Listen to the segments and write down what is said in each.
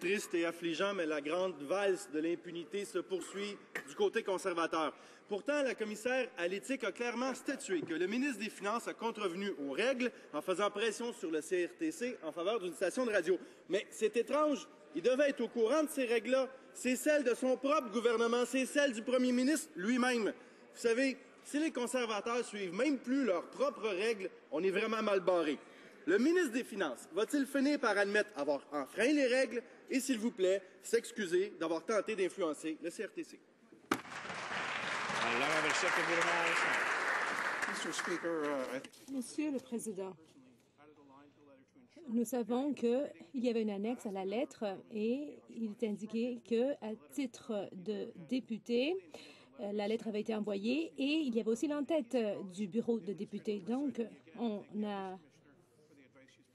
triste et affligeant, mais la grande valse de l'impunité se poursuit du côté conservateur. Pourtant, la commissaire à l'éthique a clairement statué que le ministre des Finances a contrevenu aux règles en faisant pression sur le CRTC en faveur d'une station de radio. Mais c'est étrange, il devait être au courant de ces règles-là. C'est celle de son propre gouvernement, c'est celle du premier ministre lui-même. Vous savez, si les conservateurs suivent même plus leurs propres règles, on est vraiment mal barré. Le ministre des Finances va-t-il finir par admettre avoir enfreint les règles et, s'il vous plaît, s'excuser d'avoir tenté d'influencer le CRTC? Monsieur le Président, nous savons qu'il y avait une annexe à la lettre et il est indiqué qu'à titre de député, la lettre avait été envoyée et il y avait aussi l'entête du bureau de députés. Donc, on a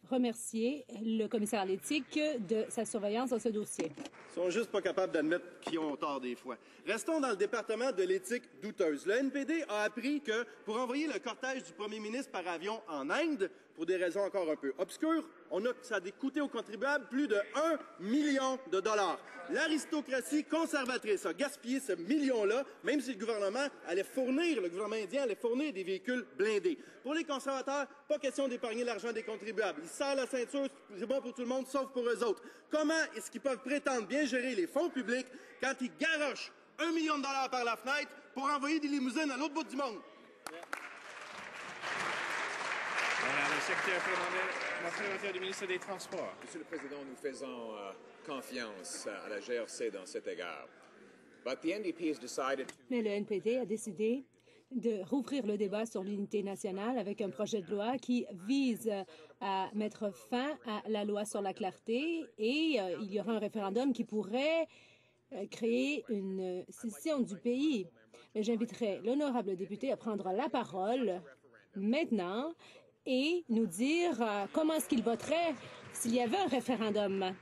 remercié le commissaire à l'éthique de sa surveillance dans ce dossier. Ils sont juste pas capables d'admettre qu'ils ont tort des fois. Restons dans le département de l'éthique douteuse. Le NPD a appris que pour envoyer le cortège du premier ministre par avion en Inde, pour des raisons encore un peu obscures, ça a coûté aux contribuables plus de 1 million de dollars. L'aristocratie conservatrice a gaspillé ce million-là, même si le gouvernement indien allait fournir des véhicules blindés. Pour les conservateurs, pas question d'épargner l'argent des contribuables. Ils serrent la ceinture, c'est bon pour tout le monde, sauf pour eux autres. Comment est-ce qu'ils peuvent prétendre bien gérer les fonds publics quand ils garochent 1 million de dollars par la fenêtre pour envoyer des limousines à l'autre bout du monde? La secrétaire du ministre des Transports. Monsieur le Président, nous faisons confiance à la GRC dans cet égard. Mais le NPD a décidé de rouvrir le débat sur l'unité nationale avec un projet de loi qui vise à mettre fin à la loi sur la clarté et il y aura un référendum qui pourrait créer une scission du pays. J'inviterai l'honorable député à prendre la parole maintenant et nous dire comment est-ce qu'il voterait s'il y avait un référendum.